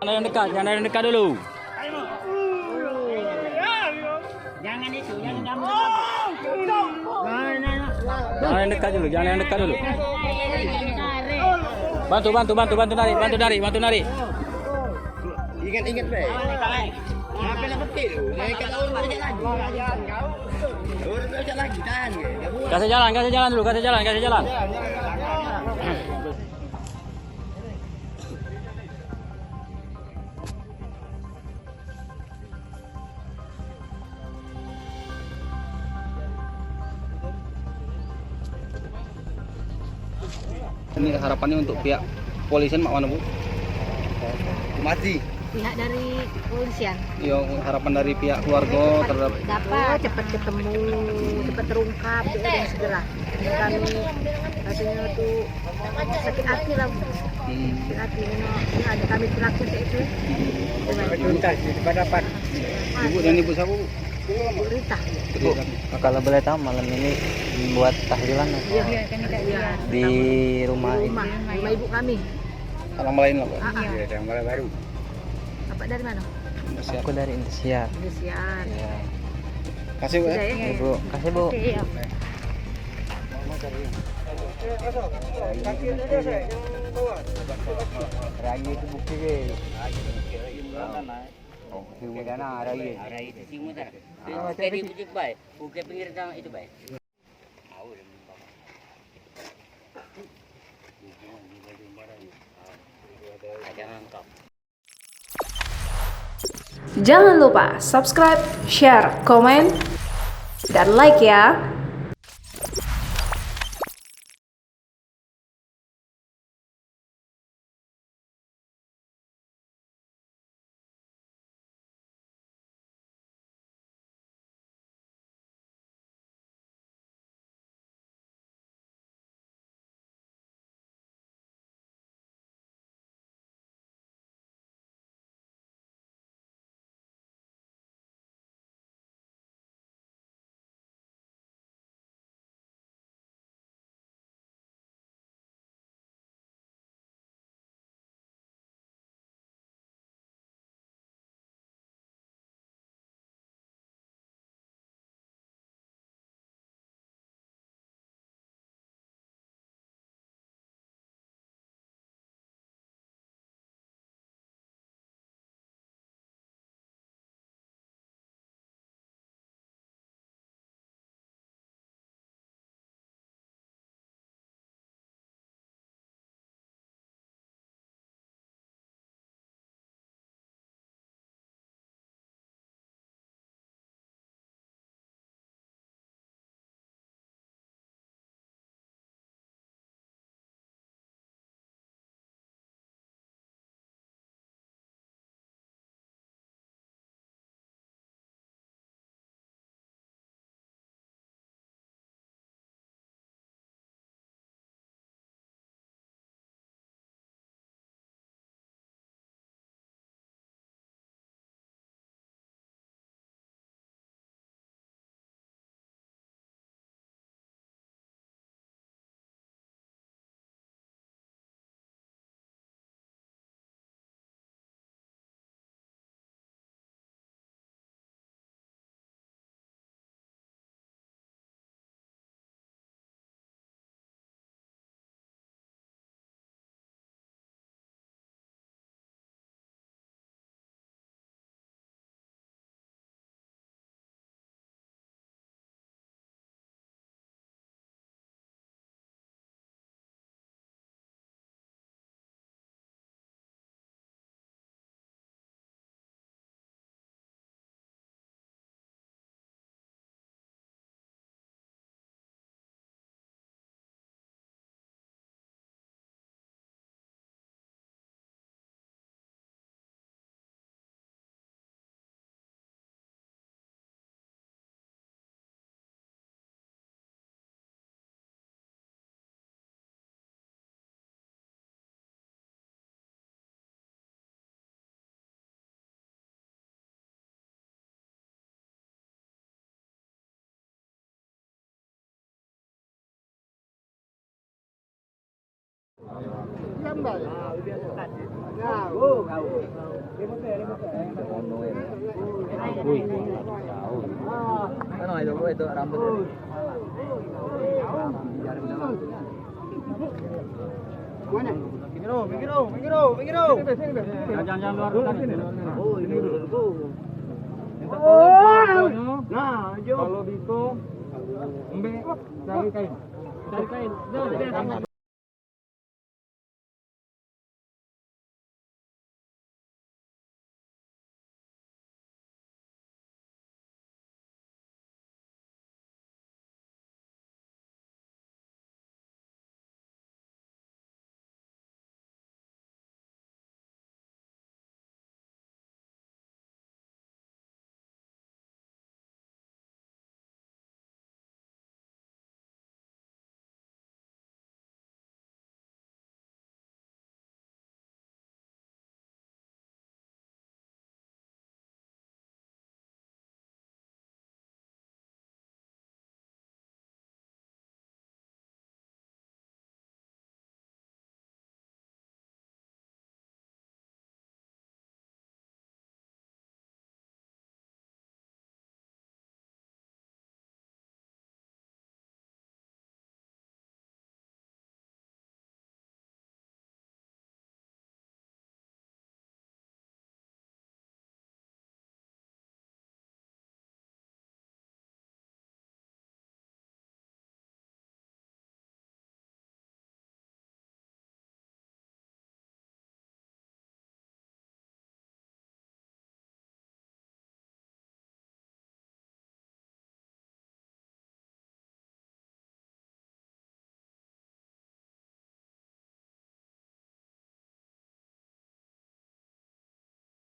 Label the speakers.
Speaker 1: Jangan yang dekat dulu.
Speaker 2: Jangan itu, jangan gambar.
Speaker 1: Jangan yang dekat dulu, jangan yang dekat dulu. Bantu narik.
Speaker 3: Ingat-ingat baik. Apa nak petik tu? Nak ikat orang lagi. Orang tu lagi tahan ke?
Speaker 1: Kasih jalan dulu, kasih jalan. Ini harapannya untuk pihak kepolisian mak mana Bu?
Speaker 3: Mati.
Speaker 4: Pihak dari kepolisian
Speaker 1: Yo, harapan dari pihak keluarga terhadap
Speaker 4: dapat cepat ketemu, cepat terungkap dengan segera. Kami rasanya tuh sakit hati lah, sakit hati. Ada kami pelaku itu.
Speaker 3: Tuntas dapat.
Speaker 1: Ibu dan ibu siapa Bu?
Speaker 4: Bu Rita.
Speaker 5: Bu, kalau boleh tahu malam ini membuat tahlilan
Speaker 4: Iya,
Speaker 5: di rumah ini.
Speaker 4: rumah ibu kami.
Speaker 1: Orang lain lah Bu.
Speaker 3: Iya, yang baru.
Speaker 4: Bapak dari mana?
Speaker 5: Aku dari Indosiar.
Speaker 4: Indosiar.
Speaker 5: Ya.
Speaker 1: Kasih Bu.
Speaker 4: Sudah ya?
Speaker 5: Ibu, kasih Bu.
Speaker 4: Iya.
Speaker 3: Raya itu bukti ke. Oh, itu dana raya.
Speaker 2: Raya itu sih mutar. Oke di bujuk baik. Bukan pinggir jalan itu baik. Jangan kau.
Speaker 6: Jangan lupa subscribe, share, komen, dan like ya.
Speaker 5: Ano itu rambut. Jangan luar sini. Oh, ini dulu. Nah, kalau bisa cari kain.